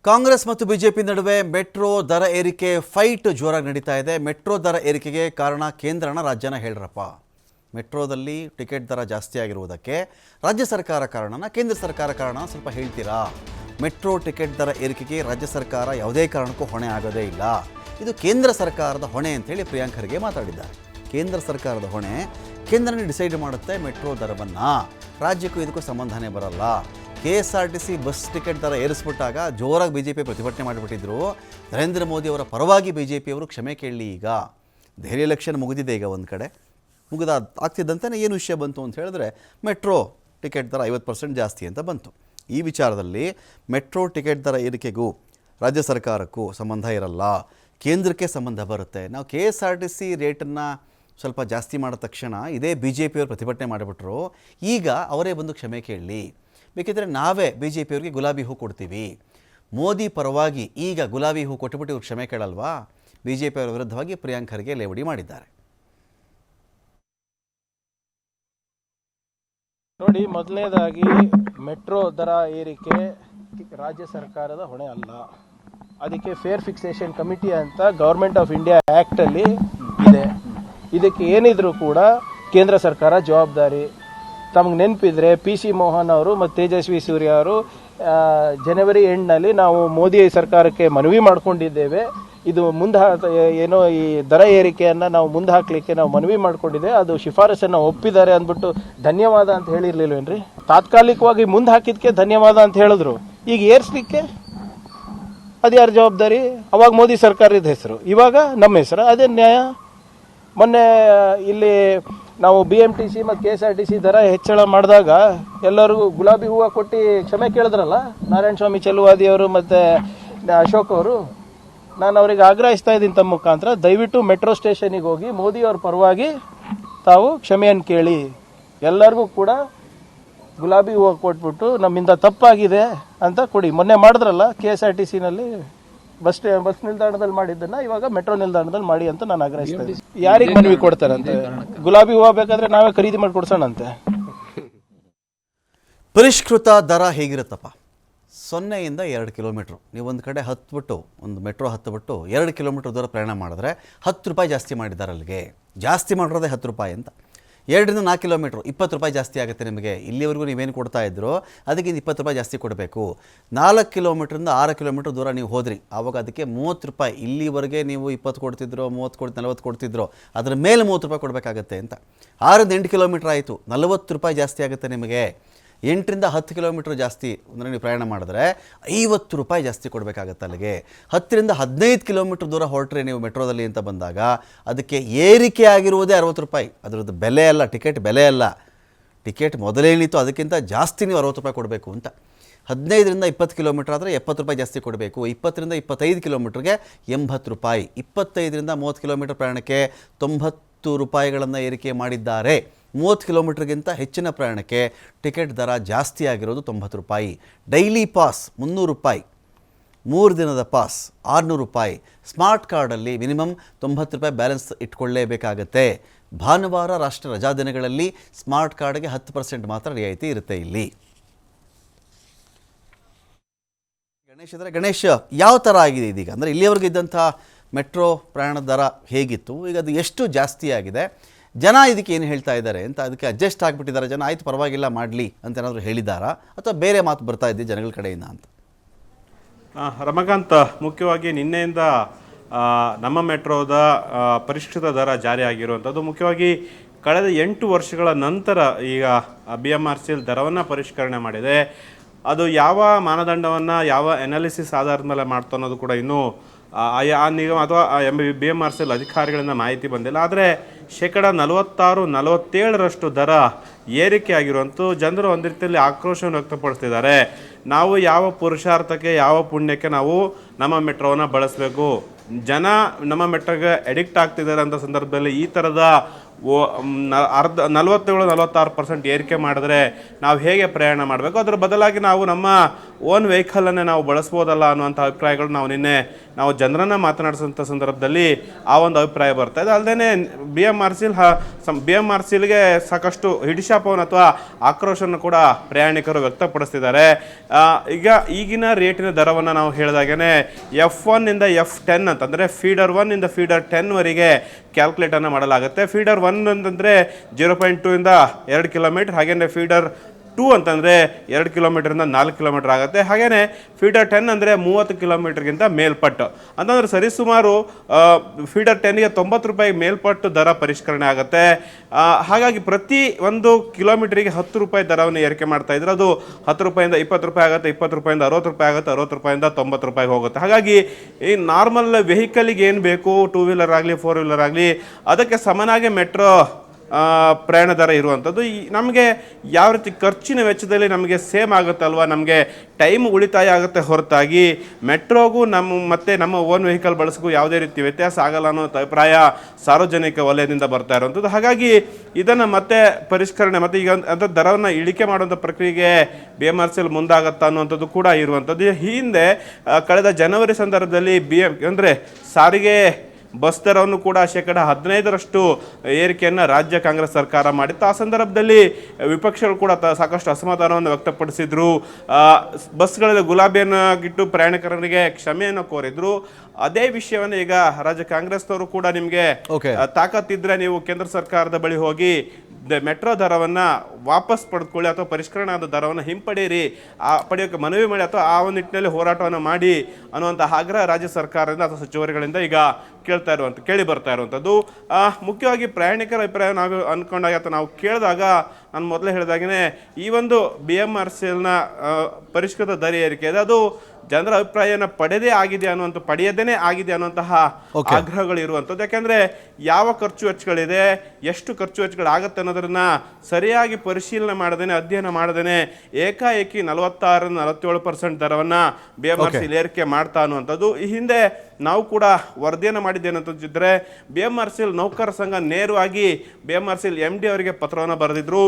ಕಾಂಗ್ರೆಸ್ ಮತ್ತು ಬಿಜೆಪಿ ನಡುವೆ ಮೆಟ್ರೋ ದರ ಏರಿಕೆ ಫೈಟ್ ಜೋರಾಗಿ ನಡೀತಾ ಇದೆ. ಮೆಟ್ರೋ ದರ ಏರಿಕೆಗೆ ಕಾರಣ ಕೇಂದ್ರನ ರಾಜ್ಯನ ಹೇಳ್ರಪ್ಪ. ಮೆಟ್ರೋದಲ್ಲಿ ಟಿಕೆಟ್ ದರ ಜಾಸ್ತಿ ಆಗಿರುವುದಕ್ಕೆ ರಾಜ್ಯ ಸರ್ಕಾರ ಕಾರಣನ ಕೇಂದ್ರ ಸರ್ಕಾರ ಕಾರಣ ಸ್ವಲ್ಪ ಹೇಳ್ತೀರಾ? ಮೆಟ್ರೋ ಟಿಕೆಟ್ ದರ ಏರಿಕೆಗೆ ರಾಜ್ಯ ಸರ್ಕಾರ ಯಾವುದೇ ಕಾರಣಕ್ಕೂ ಹೊಣೆ ಆಗೋದೇ ಇಲ್ಲ. ಇದು ಕೇಂದ್ರ ಸರ್ಕಾರದ ಹೊಣೆ ಅಂತೇಳಿ ಪ್ರಿಯಾಂಕ್ ಖರ್ಗೆ ಮಾತಾಡಿದ್ದಾರೆ. ಕೇಂದ್ರ ಸರ್ಕಾರದ ಹೊಣೆ, ಕೇಂದ್ರನೇ ಡಿಸೈಡ್ ಮಾಡುತ್ತೆ ಮೆಟ್ರೋ ದರವನ್ನು, ರಾಜ್ಯಕ್ಕೂ ಇದಕ್ಕೂ ಸಂಬಂಧನೇ ಬರಲ್ಲ. KSRTC ಬಸ್ ಟಿಕೆಟ್ ದರ ಏರಿಸ್ಬಿಟ್ಟಾಗ ಜೋರಾಗಿ BJP ಪ್ರತಿಭಟನೆ ಮಾಡಿಬಿಟ್ಟಿದ್ರು. ನರೇಂದ್ರ ಮೋದಿ ಅವರ ಪರವಾಗಿ BJPಯವರು ಕ್ಷಮೆ ಕೇಳಲಿ. ಈಗ ದೆಹಲಿ ಎಲೆಕ್ಷನ್ ಮುಗಿದಿದೆ. ಈಗ ಒಂದು ಕಡೆ ಆಗ್ತಿದ್ದಂತೆ ಏನು ವಿಷಯ ಬಂತು ಅಂತ ಹೇಳಿದ್ರೆ ಮೆಟ್ರೋ ಟಿಕೆಟ್ ದರ 50% ಜಾಸ್ತಿ ಅಂತ ಬಂತು. ಈ ವಿಚಾರದಲ್ಲಿ ಮೆಟ್ರೋ ಟಿಕೆಟ್ ದರ ಏರಿಕೆಗೂ ರಾಜ್ಯ ಸರ್ಕಾರಕ್ಕೂ ಸಂಬಂಧ ಇರಲ್ಲ, ಕೇಂದ್ರಕ್ಕೆ ಸಂಬಂಧ ಬರುತ್ತೆ. ನಾವು KSRTC ರೇಟನ್ನು ಸ್ವಲ್ಪ ಜಾಸ್ತಿ ಮಾಡಿದ ತಕ್ಷಣ ಇದೇ BJPಯವರು ಪ್ರತಿಭಟನೆ ಮಾಡಿಬಿಟ್ರು. ಈಗ ಅವರೇ ಬಂದು ಕ್ಷಮೆ ಕೇಳಲಿ. ಬೇಕಿದ್ರೆ ನಾವೇ BJPಯವ್ರಿಗೆ ಗುಲಾಬಿ ಹೂ ಕೊಡ್ತೀವಿ. ಮೋದಿ ಪರವಾಗಿ ಈಗ ಗುಲಾಬಿ ಹೂ ಕೊಟ್ಟುಬಿಟ್ಟು ಇವ್ರು ಕ್ಷಮೆ ಕೇಳಲ್ವಾ? BJPಯವರ ವಿರುದ್ಧವಾಗಿ ಪ್ರಿಯಾಂಕ್ ಖರ್ಗೆ ಲೇವಡಿ ಮಾಡಿದ್ದಾರೆ. ನೋಡಿ, ಮೊದಲನೇದಾಗಿ ಮೆಟ್ರೋ ದರ ಏರಿಕೆ ರಾಜ್ಯ ಸರ್ಕಾರದ ಹೊಣೆ ಅಲ್ಲ. ಅದಕ್ಕೆ ಫೇರ್ ಫಿಕ್ಸೇಷನ್ ಕಮಿಟಿ ಅಂತ ಗೌರ್ಮೆಂಟ್ ಆಫ್ ಇಂಡಿಯಾ ಆ್ಯಕ್ಟಲ್ಲಿ ಇದೆ. ಇದಕ್ಕೆ ಏನಿದ್ರು ಕೂಡ ಕೇಂದ್ರ ಸರ್ಕಾರ ಜವಾಬ್ದಾರಿ. ತಮಗೆ ನೆನಪಿದ್ರೆ PC ಮೋಹನ್ ಅವರು ಮತ್ತು ತೇಜಸ್ವಿ ಸೂರ್ಯ ಅವರು ಜನವರಿ ಎಂಡ್ನಲ್ಲಿ ನಾವು ಮೋದಿ ಸರ್ಕಾರಕ್ಕೆ ಮನವಿ ಮಾಡಿಕೊಂಡಿದ್ದೇವೆ. ಇದು ಏನೋ ಈ ದರ ಏರಿಕೆಯನ್ನು ನಾವು ಮುಂದೆ ಹಾಕಲಿಕ್ಕೆ ನಾವು ಮನವಿ ಮಾಡಿಕೊಂಡಿದ್ದೆ. ಅದು ಶಿಫಾರಸನ್ನು ಒಪ್ಪಿದ್ದಾರೆ ಅಂದ್ಬಿಟ್ಟು ಧನ್ಯವಾದ ಅಂತ ಹೇಳಿರ್ಲಿಲ್ವೇನ್ರಿ? ತಾತ್ಕಾಲಿಕವಾಗಿ ಮುಂದೆ ಹಾಕಿದ್ದಕ್ಕೆ ಧನ್ಯವಾದ ಅಂತ ಹೇಳಿದ್ರು. ಈಗ ಏರಿಸಲಿಕ್ಕೆ ಅದು ಯಾರ ಜವಾಬ್ದಾರಿ? ಅವಾಗ ಮೋದಿ ಸರ್ಕಾರದ ಹೆಸರು, ಇವಾಗ ನಮ್ಮ ಹೆಸರು. ಅದೇ ನ್ಯಾಯ? ಮೊನ್ನೆ ಇಲ್ಲಿ ನಾವು BMTC ಮತ್ತು KSRTC ದರ ಹೆಚ್ಚಳ ಮಾಡಿದಾಗ ಎಲ್ಲರಿಗೂ ಗುಲಾಬಿ ಹೂವು ಕೊಟ್ಟು ಕ್ಷಮೆ ಕೇಳಿದ್ರಲ್ಲ, ನಾರಾಯಣ ಸ್ವಾಮಿ ಚೆಲುವಾದಿ ಅವರು ಮತ್ತು ಅಶೋಕ್ ಅವರು. ನಾನು ಅವರಿಗೆ ಆಗ್ರಹಿಸ್ತಾ ಇದ್ದೀನಿ ತಮ್ಮ ಮುಖಾಂತರ, ದಯವಿಟ್ಟು ಮೆಟ್ರೋ ಸ್ಟೇಷನಿಗೆ ಹೋಗಿ ಮೋದಿಯವ್ರ ಪರವಾಗಿ ತಾವು ಕ್ಷಮೆಯನ್ನು ಕೇಳಿ. ಎಲ್ಲರಿಗೂ ಕೂಡ ಗುಲಾಬಿ ಹೂವು ಕೊಟ್ಬಿಟ್ಟು ನಮ್ಮಿಂದ ತಪ್ಪಾಗಿದೆ ಅಂತ ಕೊಡಿ. ಮೊನ್ನೆ ಮಾಡಿದ್ರಲ್ಲ KSRTCನಲ್ಲಿ ಬಸ್ ನಿಲ್ದಾಣದಲ್ಲಿ ಮಾಡಿದ್ದನ್ನ ಇವಾಗ ಮೆಟ್ರೋ ನಿಲ್ದಾಣದಲ್ಲಿ ಮಾಡಿ ಅಂತ ನಾನು ಆಗ್ರಹಿಸ್ತಾ ಇದ್ದೀನಿ. ಯಾರಿಗೆ ಮನವಿ ಕೊಡ್ತಾರಂತೆ? ಗುಲಾಬಿ ಹೂವು ಬೇಕಾದ್ರೆ ನಾವೇ ಖರೀದಿ ಮಾಡಿ ಕೊಡ್ಸೋಣಂತೆ. ಪರಿಷ್ಕೃತ ದರ ಹೇಗಿರುತ್ತಪ್ಪ? 0 ಇಂದ 2 ಕಿಲೋಮೀಟ್ರು ನೀವು ಒಂದು ಕಡೆ ಹತ್ಬಿಟ್ಟು, ಒಂದು ಮೆಟ್ರೋ ಹತ್ಬಿಟ್ಟು 2 ಕಿಲೋಮೀಟ್ರ್ ದೂರ ಪ್ರಯಾಣ ಮಾಡಿದ್ರೆ 10 ರೂಪಾಯಿ ಜಾಸ್ತಿ ಮಾಡಿದ್ದಾರೆ. ಅಲ್ಲಿಗೆ ಜಾಸ್ತಿ ಮಾಡಿರೋದೇ 10 ರೂಪಾಯಿ ಅಂತ. 2 ರಿಂದ 4 ಕಿಲೋಮೀಟ್ರು 20 ರೂಪಾಯಿ ಜಾಸ್ತಿ ಆಗುತ್ತೆ ನಿಮಗೆ. ಇಲ್ಲಿವರೆಗೂ ನೀವೇನು ಕೊಡ್ತಾ ಇದ್ರು ಅದಕ್ಕಿಂತ 20 ರೂಪಾಯಿ ಜಾಸ್ತಿ ಕೊಡಬೇಕು. 4 ಕಿಲೋಮೀಟ್ರಿಂದ 6 ಕಿಲೋಮೀಟ್ರ್ ದೂರ ನೀವು ಹೋದ್ರಿ, ಆವಾಗ ಅದಕ್ಕೆ 30 ರೂಪಾಯಿ. ಇಲ್ಲಿವರೆಗೆ ನೀವು 20 ಕೊಡ್ತಿದ್ರು, 30 40 ಕೊಡ್ತಿದ್ರು, ಅದರ ಮೇಲೆ 30 ರೂಪಾಯಿ ಕೊಡಬೇಕಾಗತ್ತೆ ಅಂತ. 6 ರಿಂದ 8 ಕಿಲೋಮೀಟ್ರ್ ಆಯಿತು, 40 ರೂಪಾಯಿ ಜಾಸ್ತಿ ಆಗುತ್ತೆ ನಿಮಗೆ. 8 ರಿಂದ 10 ಕಿಲೋಮೀಟ್ರ್ ಜಾಸ್ತಿ ಅಂದರೆ ನೀವು ಪ್ರಯಾಣ ಮಾಡಿದ್ರೆ 50 ರೂಪಾಯಿ ಜಾಸ್ತಿ ಕೊಡಬೇಕಾಗತ್ತೆ ಅಲ್ಲಿಗೆ. 10 ರಿಂದ 15 ಕಿಲೋಮೀಟ್ರ್ ದೂರ ಹೊರಟ್ರೆ ನೀವು ಮೆಟ್ರೋದಲ್ಲಿ ಅಂತ ಬಂದಾಗ ಅದಕ್ಕೆ ಏರಿಕೆ ಆಗಿರುವುದೇ 60 ರೂಪಾಯಿ. ಅದರದ್ದು ಬೆಲೆ ಅಲ್ಲ, ಟಿಕೆಟ್ ಬೆಲೆ ಅಲ್ಲ. ಟಿಕೆಟ್ ಮೊದಲೇನಿತ್ತು ಅದಕ್ಕಿಂತ ಜಾಸ್ತಿ ನೀವು 60 ರೂಪಾಯಿ ಕೊಡಬೇಕು ಅಂತ. 15 ರಿಂದ 20 ಕಿಲೋಮೀಟ್ರ್ ಆದರೆ 70 ರೂಪಾಯಿ ಜಾಸ್ತಿ ಕೊಡಬೇಕು. 20 ರಿಂದ 25 ಕಿಲೋಮೀಟ್ರಿಗೆ 80 ರೂಪಾಯಿ. 25 ರಿಂದ 30 ಕಿಲೋಮೀಟ್ರ್ ಪ್ರಯಾಣಕ್ಕೆ 90 ರೂಪಾಯಿಗಳನ್ನು ಏರಿಕೆ ಮಾಡಿದ್ದಾರೆ. 30 ಕಿಲೋಮೀಟ್ರಿಗಿಂತ ಹೆಚ್ಚಿನ ಪ್ರಯಾಣಕ್ಕೆ ಟಿಕೆಟ್ ದರ ಜಾಸ್ತಿ ಆಗಿರೋದು 90 ರೂಪಾಯಿ. ಡೈಲಿ ಪಾಸ್ 300 ರೂಪಾಯಿ, 3 ದಿನದ ಪಾಸ್ 600 ರೂಪಾಯಿ. ಸ್ಮಾರ್ಟ್ ಕಾರ್ಡಲ್ಲಿ ಮಿನಿಮಮ್ 90 ರೂಪಾಯಿ ಬ್ಯಾಲೆನ್ಸ್ ಇಟ್ಕೊಳ್ಳೇಬೇಕಾಗತ್ತೆ. ಭಾನುವಾರ ರಾಷ್ಟ್ರ ರಜಾ ದಿನಗಳಲ್ಲಿ ಸ್ಮಾರ್ಟ್ ಕಾರ್ಡ್ಗೆ 10% ಮಾತ್ರ ರಿಯಾಯಿತಿ ಇರುತ್ತೆ ಇಲ್ಲಿ. ಗಣೇಶ್ ಯಾವ ಥರ ಆಗಿದೆ ಇದೀಗ? ಅಂದರೆ ಇಲ್ಲಿಯವರೆಗೂ ಇದ್ದಂಥ ಮೆಟ್ರೋ ಪ್ರಯಾಣ ದರ ಹೇಗಿತ್ತು, ಈಗ ಅದು ಎಷ್ಟು ಜಾಸ್ತಿ ಆಗಿದೆ, ಜನ ಇದಕ್ಕೆ ಏನು ಹೇಳ್ತಾ ಇದ್ದಾರೆ ಅಂತ, ಅದಕ್ಕೆ ಅಡ್ಜಸ್ಟ್ ಆಗಿಬಿಟ್ಟಿದ್ದಾರೆ ಜನ, ಆಯಿತು ಪರವಾಗಿಲ್ಲ ಮಾಡಲಿ ಅಂತ ಏನಾದರೂ ಹೇಳಿದ್ದಾರಾ ಅಥವಾ ಬೇರೆ ಮಾತು ಬರ್ತಾ ಇದ್ದೆ ಜನಗಳ ಕಡೆಯಿಂದ ಅಂತ? ರಮಕಾಂತ್, ಮುಖ್ಯವಾಗಿ ನಿನ್ನೆಯಿಂದ ನಮ್ಮ ಮೆಟ್ರೋದ ಪರಿಷ್ಕೃತ ದರ ಜಾರಿಯಾಗಿರುವಂಥದ್ದು. ಮುಖ್ಯವಾಗಿ ಕಳೆದ 8 ವರ್ಷಗಳ ನಂತರ ಈಗ BMRCL ದರವನ್ನು ಪರಿಷ್ಕರಣೆ ಮಾಡಿದೆ. ಅದು ಯಾವ ಮಾನದಂಡವನ್ನು ಯಾವ ಅನಾಲಿಸಿಸ್ ಆಧಾರದ ಮೇಲೆ ಮಾಡ್ತಾ ಅನ್ನೋದು ಕೂಡ ಇನ್ನೂ ಆ ನಿಗಮ ಅಥವಾ BMRCL ಅಧಿಕಾರಿಗಳಿಂದ ಮಾಹಿತಿ ಬಂದಿಲ್ಲ. ಆದರೆ 46-47% ದರ ಏರಿಕೆ ಆಗಿರುವಂಥ ಜನರು ಒಂದು ರೀತಿಯಲ್ಲಿ ಆಕ್ರೋಶವನ್ನು ವ್ಯಕ್ತಪಡಿಸ್ತಿದ್ದಾರೆ. ನಾವು ಯಾವ ಪುರುಷಾರ್ಥಕ್ಕೆ, ಯಾವ ಪುಣ್ಯಕ್ಕೆ ನಾವು ನಮ್ಮ ಮೆಟ್ರೋವನ್ನು ಬಳಸಬೇಕು? ಜನ ನಮ್ಮ ಮೆಟ್ರೋಗೆ ಅಡಿಕ್ಟ್ ಆಗ್ತಿದ್ದಾರೆ ಅಂತ ಸಂದರ್ಭದಲ್ಲಿ ಈ ಥರದ 47-46% ಏರಿಕೆ ಮಾಡಿದ್ರೆ ನಾವು ಹೇಗೆ ಪ್ರಯಾಣ ಮಾಡಬೇಕು, ಅದರ ಬದಲಾಗಿ ನಾವು ನಮ್ಮ ಓನ್ ವೆಹಿಕಲನ್ನೇ ನಾವು ಬಳಸ್ಬೋದಲ್ಲ ಅನ್ನುವಂಥ ಅಭಿಪ್ರಾಯಗಳು ನಾವು ಜನರನ್ನು ಮಾತನಾಡಿಸೋಂಥ ಸಂದರ್ಭದಲ್ಲಿ ಆ ಒಂದು ಅಭಿಪ್ರಾಯ ಬರ್ತಾ ಇದೆ. ಅಲ್ಲದೆ BMRCLಗೆ ಸಾಕಷ್ಟು ಹಿಡಿಶಾಪವನ್ನು ಅಥವಾ ಆಕ್ರೋಶವನ್ನು ಕೂಡ ಪ್ರಯಾಣಿಕರು ವ್ಯಕ್ತಪಡಿಸ್ತಿದ್ದಾರೆ. ಈಗಿನ ರೇಟಿನ ದರವನ್ನು ನಾವು ಹೇಳಿದಾಗೇ F1 ಇಂದ F10 ಅಂತಂದರೆ ಫೀಡರ್ 1 ಇಂದ ಫೀಡರ್ 10ವರೆಗೆ ಕ್ಯಾಲ್ಕುಲೇಟನ್ನು ಮಾಡಲಾಗುತ್ತೆ. ಫೀಡರ್ 1 ಅಂತಂದರೆ 0.2 ಇಂದ 2 ಕಿಲೋಮೀಟರ್, ಹಾಗೆಯೇ ಫೀಡರ್ 2 ಅಂತಂದರೆ 2 ಕಿಲೋಮೀಟರಿಂದ 4 ಕಿಲೋಮೀಟರ್ ಆಗುತ್ತೆ. ಹಾಗೆಯೇ ಫೀಡರ್ 10 ಅಂದರೆ 30 ಕಿಲೋಮೀಟರ್ಗಿಂತ ಮೇಲ್ಪಟ್ಟು ಅಂತಂದರೆ ಸರಿಸುಮಾರು ಫೀಡರ್ 10ಗೆ 90 ರೂಪಾಯಿ ಮೇಲ್ಪಟ್ಟು ದರ ಪರಿಷ್ಕರಣೆ ಆಗುತ್ತೆ. ಹಾಗಾಗಿ ಪ್ರತಿ ಒಂದು ಕಿಲೋಮೀಟರಿಗೆ 10 ರೂಪಾಯಿ ದರವನ್ನು ಏರಿಕೆ ಮಾಡ್ತಾ ಇದ್ರೆ ಅದು 10 ರೂಪಾಯಿಂದ 20 ರೂಪಾಯಿ ಆಗುತ್ತೆ, 20 ರೂಪಾಯಿಂದ 60 ರೂಪಾಯಿ ಆಗುತ್ತೆ, 60 ರೂಪಾಯಿಂದ 90 ರೂಪಾಯಿಗೆ ಹೋಗುತ್ತೆ. ಹಾಗಾಗಿ ಈ ನಾರ್ಮಲ್ ವೆಹಿಕಲಿಗೆ ಏನು ಬೇಕು, 2 ವೀಲರ್ ಆಗಲಿ 4 ವೀಲರ್ ಆಗಲಿ ಅದಕ್ಕೆ ಸಮನಾಗಿ ಮೆಟ್ರೋ ಪ್ರಯಾಣ ದರ ಇರುವಂಥದ್ದು. ನಮಗೆ ಯಾವ ರೀತಿ ಖರ್ಚಿನ ವೆಚ್ಚದಲ್ಲಿ ನಮಗೆ ಸೇಮ್ ಆಗುತ್ತಲ್ವ, ನಮಗೆ ಟೈಮ್ ಉಳಿತಾಯ ಆಗುತ್ತೆ ಹೊರತಾಗಿ ಮೆಟ್ರೋಗೂ ನಮ್ಮ ಓನ್ ವೆಹಿಕಲ್ ಬಳಸೋಕ್ಕೂ ಯಾವುದೇ ರೀತಿ ವ್ಯತ್ಯಾಸ ಆಗಲ್ಲ ಅನ್ನೋ ಅಭಿಪ್ರಾಯ ಸಾರ್ವಜನಿಕ ವಲಯದಿಂದ ಬರ್ತಾ ಇರುವಂಥದ್ದು. ಹಾಗಾಗಿ ಇದನ್ನು ಮತ್ತೆ ಪರಿಷ್ಕರಣೆ ಮತ್ತು ಈಗ ಅಂತ ದರವನ್ನು ಇಳಿಕೆ ಮಾಡುವಂಥ ಪ್ರಕ್ರಿಯೆಗೆ BMRCL ಮುಂದಾಗತ್ತಾ ಅನ್ನುವಂಥದ್ದು ಕೂಡ ಇರುವಂಥದ್ದು. ಹಿಂದೆ ಕಳೆದ ಜನವರಿ ಸಂದರ್ಭದಲ್ಲಿ ಅಂದರೆ ಸಾರಿಗೆ ಬಸ್ ದರವನ್ನು ಕೂಡ 15% ಏರಿಕೆಯನ್ನು ರಾಜ್ಯ ಕಾಂಗ್ರೆಸ್ ಸರ್ಕಾರ ಮಾಡಿತ್ತು. ಆ ಸಂದರ್ಭದಲ್ಲಿ ವಿಪಕ್ಷಗಳು ಕೂಡ ಸಾಕಷ್ಟು ಅಸಮಾಧಾನವನ್ನು ವ್ಯಕ್ತಪಡಿಸಿದ್ರು. ಬಸ್ಗಳಲ್ಲಿ ಗುಲಾಬಿಯನ್ನು ಇಟ್ಟು ಪ್ರಯಾಣಿಕರಿಗೆ ಕ್ಷಮೆಯನ್ನು ಕೋರಿದ್ರು. ಅದೇ ವಿಷಯವನ್ನು ಈಗ ರಾಜ್ಯ ಕಾಂಗ್ರೆಸ್ನವರು ಕೂಡ ನಿಮಗೆ ತಾಕತ್ತಿದ್ರೆ ನೀವು ಕೇಂದ್ರ ಸರ್ಕಾರದ ಬಳಿ ಹೋಗಿ ಮೆಟ್ರೋ ದರವನ್ನು ವಾಪಸ್ ಪಡೆದುಕೊಳ್ಳಿ ಅಥವಾ ಪರಿಷ್ಕರಣೆ ಆದ ದರವನ್ನು ಹಿಂಪಡೆಯಿರಿ, ಪಡೆಯೋಕ್ಕೆ ಮನವಿ ಮಾಡಿ ಅಥವಾ ಆ ಒಂದು ನಿಟ್ಟಿನಲ್ಲಿ ಹೋರಾಟವನ್ನು ಮಾಡಿ ಅನ್ನುವಂಥ ಆಗ್ರಹ ರಾಜ್ಯ ಸರ್ಕಾರದಿಂದ ಅಥವಾ ಸಚಿವರುಗಳಿಂದ ಈಗ ಕೇಳಿ ಬರ್ತಾ ಇರುವಂಥದ್ದು. ಮುಖ್ಯವಾಗಿ ಪ್ರಯಾಣಿಕರ ಅಭಿಪ್ರಾಯ ನಾವು ಅಂದ್ಕೊಂಡಾಗ ಅಥವಾ ನಾವು ಕೇಳಿದಾಗ ನಾನು ಮೊದಲೇ ಹೇಳಿದಾಗೇ ಈ ಒಂದು BMRCLನ ಪರಿಷ್ಕೃತ ದರ ಏರಿಕೆ ಇದೆ, ಅದು ಜನರ ಅಭಿಪ್ರಾಯನ ಪಡೆಯದೇ ಆಗಿದೆ ಅನ್ನುವಂತಹ ಆಗ್ರಹಗಳು ಇರುವಂಥದ್ದು. ಯಾಕೆಂದರೆ ಯಾವ ಖರ್ಚು ವೆಚ್ಚಗಳಿದೆ, ಎಷ್ಟು ಖರ್ಚು ವೆಚ್ಚಗಳಾಗತ್ತೆ ಅನ್ನೋದನ್ನ ಸರಿಯಾಗಿ ಪರಿಶೀಲನೆ ಮಾಡದೇನೆ, ಅಧ್ಯಯನ ಮಾಡದೇನೆ ಏಕಾಏಕಿ 46-47% ದರವನ್ನು BMRCL ಏರಿಕೆ ಮಾಡ್ತಾ ಅನ್ನುವಂಥದ್ದು. ಈ ಹಿಂದೆ ನಾವು ಕೂಡ ವರದಿಯನ್ನು ಮಾಡಿದ್ದೇನಂತಿದ್ರೆ BMRCL ನೌಕರ ಸಂಘ ನೇರವಾಗಿ BMRCL MD ಅವರಿಗೆ ಪತ್ರವನ್ನು ಬರೆದಿದ್ರು.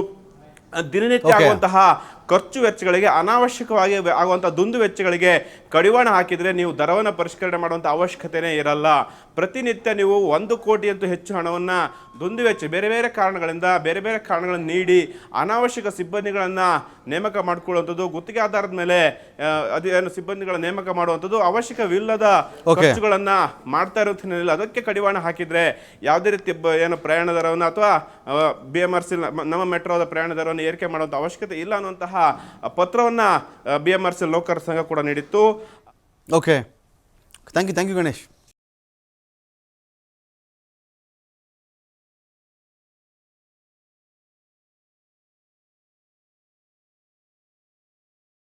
ದಿನನಿತ್ಯ ಆಗುವಂತಹ ಖರ್ಚು ವೆಚ್ಚಗಳಿಗೆ, ಅನಾವಶ್ಯಕವಾಗಿ ಆಗುವಂಥ ದುಂದು ವೆಚ್ಚಗಳಿಗೆ ಕಡಿವಾಣ ಹಾಕಿದರೆ ನೀವು ದರವನ್ನು ಪರಿಷ್ಕರಣೆ ಮಾಡುವಂಥ ಅವಶ್ಯಕತೆಯೇ ಇರಲ್ಲ. ಪ್ರತಿನಿತ್ಯ ನೀವು 1 ಕೋಟಿಯಂತೂ ಹೆಚ್ಚು ಹಣವನ್ನು ದುಂದು ವೆಚ್ಚ ಬೇರೆ ಬೇರೆ ಕಾರಣಗಳನ್ನು ನೀಡಿ ಅನಾವಶ್ಯಕ ಸಿಬ್ಬಂದಿಗಳನ್ನು ನೇಮಕ ಮಾಡಿಕೊಳ್ಳುವಂಥದ್ದು, ಗುತ್ತಿಗೆ ಆಧಾರದ ಮೇಲೆ ಅದೇನು ಸಿಬ್ಬಂದಿಗಳ ನೇಮಕ ಮಾಡುವಂಥದ್ದು, ಅವಶ್ಯಕವಿಲ್ಲದ ಖರ್ಚುಗಳನ್ನು ಮಾಡ್ತಾ ಇರೋ ಹಿನ್ನೆಲೆಯಲ್ಲಿ ಅದಕ್ಕೆ ಕಡಿವಾಣ ಹಾಕಿದರೆ ಯಾವುದೇ ರೀತಿ ಏನು ಪ್ರಯಾಣ ದರವನ್ನು ಅಥವಾ BMRCL ನಮ್ಮ ಮೆಟ್ರೋದ ಪ್ರಯಾಣ ದರವನ್ನು ಏರಿಕೆ ಮಾಡುವಂಥ ಅವಶ್ಯಕತೆ ಇಲ್ಲ ಅನ್ನುವಂತಹ ಪತ್ರವನ್ನು BMRCL ನೌಕರ ಸಂಘ ಕೂಡ ನೀಡಿತ್ತು. Okay, thank you Ganesh.